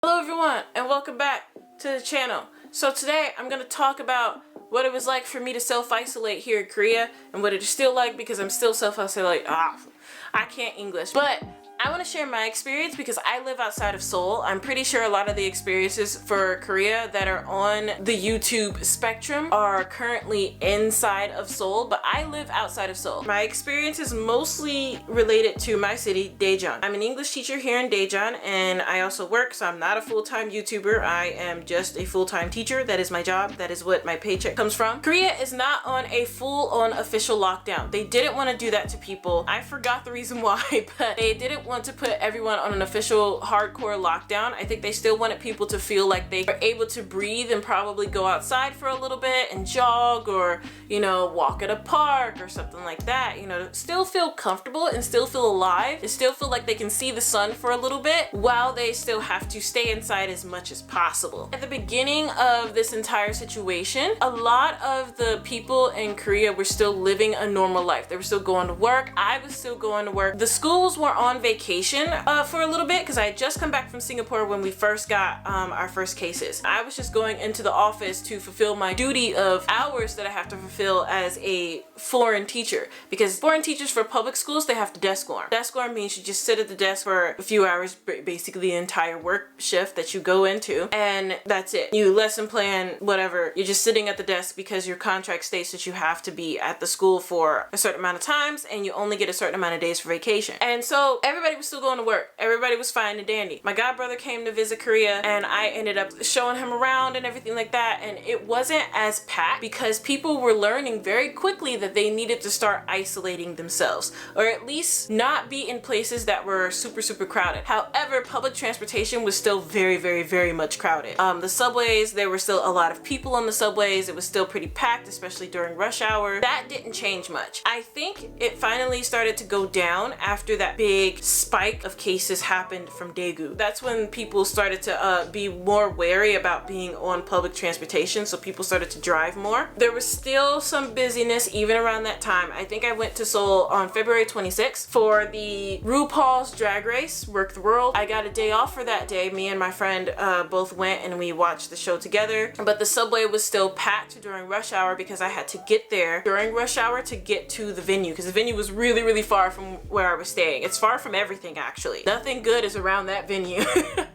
Hello everyone and welcome back to the channel. So today I'm going to talk about what it was like for me to self-isolate here in Korea and what it is still like because I'm still self-isolate. I can't English. But I want to share my experience because I live outside of Seoul. I'm pretty sure a lot of the experiences for Korea that are on the YouTube spectrum are currently inside of Seoul, but I live outside of Seoul. My experience is mostly related to my city, Daejeon. I'm an English teacher here in Daejeon and I also work, so I'm not a full-time YouTuber. I am just a full-time teacher. That is my job. That is what my paycheck comes from. Korea is not on a full-on official lockdown. They didn't want to do that to people. I forgot the reason why, but they didn't want to put everyone on an official hardcore lockdown. I think they still wanted people to feel like they were able to breathe and probably go outside for a little bit and jog or, you know, walk at a park or something like that. You know, still feel comfortable and still feel alive. They still feel like they can see the sun for a little bit while they still have to stay inside as much as possible. At the beginning of this entire situation, a lot of the people in Korea were still living a normal life. They were still going to work. I was still going to work. The schools were on vacation for a little bit because I had just come back from Singapore when we first got our first cases. I was just going into the office to fulfill my duty of hours that I have to fulfill as a foreign teacher, because foreign teachers for public schools, they have to desk warm. Desk warm means you just sit at the desk for a few hours, basically the entire work shift that you go into, and that's it. You lesson plan, whatever. You're just sitting at the desk because your contract states that you have to be at the school for a certain amount of times and you only get a certain amount of days for vacation. And so everybody was still going to work. Everybody was fine and dandy. My god brother came to visit Korea and I ended up showing him around and everything like that, and it wasn't as packed because people were learning very quickly that they needed to start isolating themselves, or at least not be in places that were super crowded. However, public transportation was still very much crowded. The subways, there were still a lot of people on the subways. It was still pretty packed, especially during rush hour. That didn't change much. I think it finally started to go down after that big spike of cases happened from Daegu. That's when people started to be more wary about being on public transportation, so people started to drive more. There was still some busyness even around that time. I think I went to Seoul on February 26th for the RuPaul's Drag Race, Work the World. I got a day off for that day. Me and my friend both went and we watched the show together, but the subway was still packed during rush hour because I had to get there during rush hour to get to the venue, because the venue was really far from where I was staying. It's far from everything, actually. Nothing good is around that venue.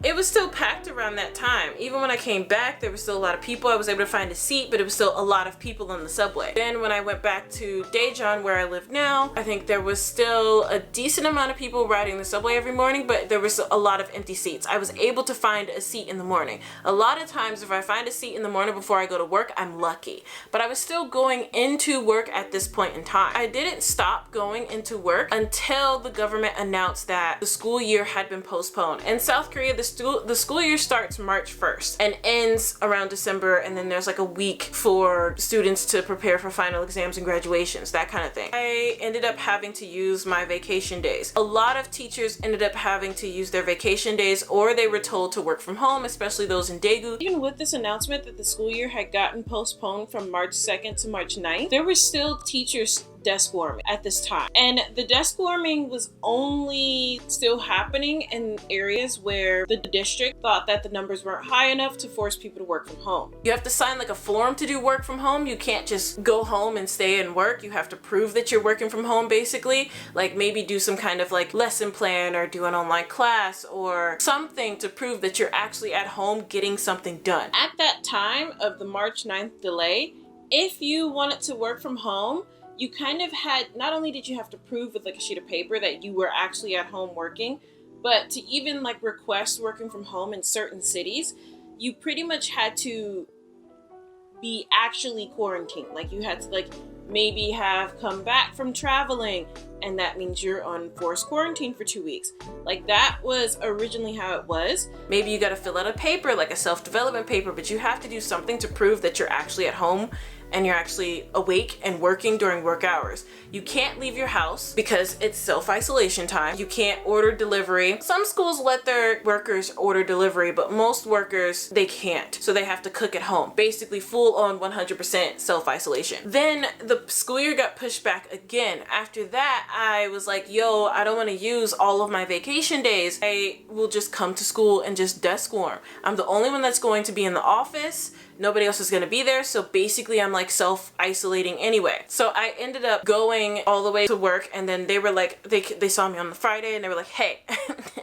It was still packed around that time. Even when I came back, there was still a lot of people. I was able to find a seat, but it was still a lot of people on the subway. Then when I went back to Daejeon, where I live now, I think there was still a decent amount of people riding the subway every morning, but there was a lot of empty seats. I was able to find a seat in the morning. A lot of times, if I find a seat in the morning before I go to work, I'm lucky. But I was still going into work at this point in time. I didn't stop going into work until the government announced that the school year had been postponed. In South Korea, the school year starts March 1st and ends around December, and then there's like a week for students to prepare for final exams and graduations, that kind of thing. I ended up having to use my vacation days. A lot of teachers ended up having to use their vacation days, or they were told to work from home, especially those in Daegu. Even with this announcement that the school year had gotten postponed from March 2nd to March 9th, there were still teachers desk warming at this time, and the desk warming was only still happening in areas where the district thought that the numbers weren't high enough to force people to work from home. You have to sign like a form to do work from home. You can't just go home and stay and work. You have to prove that you're working from home, basically, like maybe do some kind of like lesson plan or do an online class or something to prove that you're actually at home getting something done. At that time of the March 9th delay, if you wanted to work from home, you kind of had, not only did you have to prove with like a sheet of paper that you were actually at home working, but to even like request working from home in certain cities, you pretty much had to be actually quarantined. Like you had to like maybe have come back from traveling, and that means you're on forced quarantine for 2 weeks. Like that was originally how it was. Maybe you got to fill out a paper, like a self-development paper, but you have to do something to prove that you're actually at home and you're actually awake and working during work hours. You can't leave your house because it's self-isolation time. You can't order delivery. Some schools let their workers order delivery, but most workers, they can't. So they have to cook at home. Basically full on 100% self-isolation. Then the school year got pushed back again. After that, I was like, yo, I don't want to use all of my vacation days. I will just come to school and just desk warm. I'm the only one that's going to be in the office. Nobody else is going to be there. So basically I'm like self-isolating anyway. So I ended up going all the way to work, and then they were like, they saw me on the Friday and they were like, hey,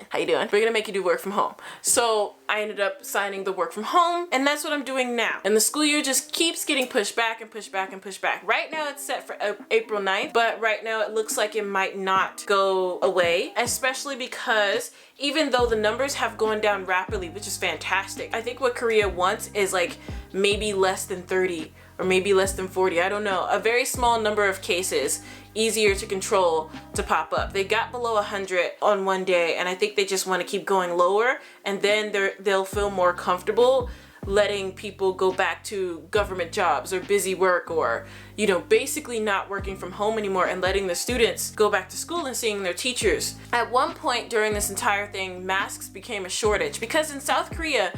how you doing? We're going to make you do work from home. So I ended up signing the work from home, and that's what I'm doing now. And the school year just keeps getting pushed back and pushed back and pushed back. Right now it's set for April 9th, but right now it looks like it might not go away, especially because even though the numbers have gone down rapidly, which is fantastic, I think what Korea wants is like maybe less than 30 or maybe less than 40, I don't know. A very small number of cases, easier to control, to pop up. They got below 100 on one day, and I think they just want to keep going lower, and then they'll feel more comfortable letting people go back to government jobs or busy work, or, you know, basically not working from home anymore, and letting the students go back to school and seeing their teachers. At one point during this entire thing, masks became a shortage because in South Korea,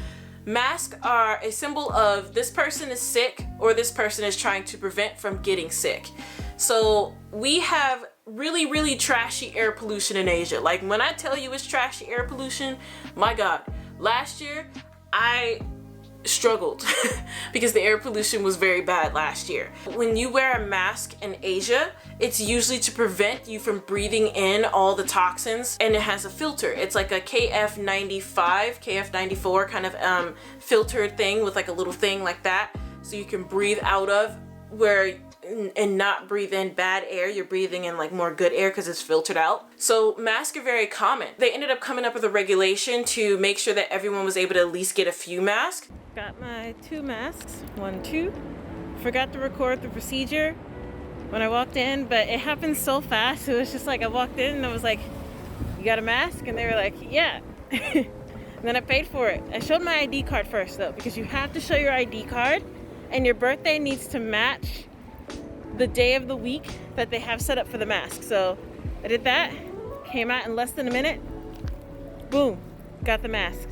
masks are a symbol of this person is sick or this person is trying to prevent from getting sick. So we have really, really trashy air pollution in Asia. Like when I tell you it's trashy air pollution, my God, last year I struggled because the air pollution was very bad last year. When you wear a mask in Asia, it's usually to prevent you from breathing in all the toxins, and it has a filter. It's like a KF95, KF94 kind of filtered thing with like a little thing like that, so you can breathe out of and not breathe in bad air. You're breathing in like more good air because it's filtered out. So masks are very common. They ended up coming up with a regulation to make sure that everyone was able to at least get a few masks. Got my 2 masks, 1, 2. Forgot to record the procedure when I walked in, but it happened so fast. It was just like I walked in and I was like, you got a mask? And they were like, yeah. And then I paid for it. I showed my ID card first though, because you have to show your ID card, and your birthday needs to match the day of the week that they have set up for the mask. So I did that, came out in less than a minute, boom, got the mask.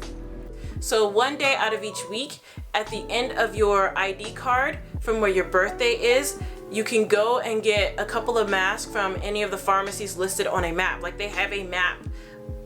So one day out of each week, at the end of your ID card from where your birthday is, you can go and get a couple of masks from any of the pharmacies listed on a map. Like they have a map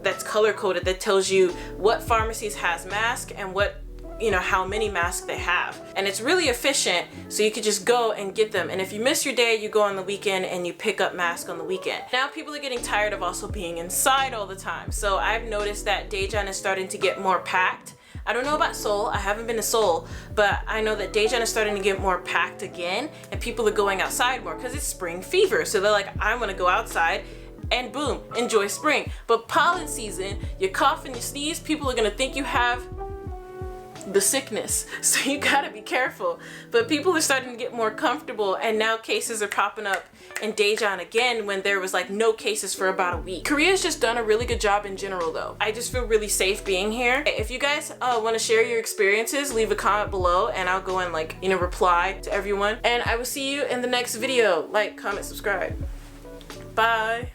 that's color coded that tells you what pharmacies has masks and what, you know, how many masks they have. And it's really efficient, so you could just go and get them. And if you miss your day, you go on the weekend and you pick up masks on the weekend. Now people are getting tired of also being inside all the time. So I've noticed that Daejeon is starting to get more packed. I don't know about Seoul, I haven't been to Seoul, but I know that Daejeon is starting to get more packed again, and people are going outside more because it's spring fever. So they're like, I want to go outside, and boom, enjoy spring. But pollen season, you cough and you sneeze, people are gonna think you have the sickness, so you gotta be careful. But people are starting to get more comfortable, and now cases are popping up in Daejeon again when there was like no cases for about a week. Korea's just done a really good job in general though. I just feel really safe being here. If you guys want to share your experiences, leave a comment below and I'll go and like, you know, reply to everyone. And I will see you in the next video. Like, comment, subscribe. Bye.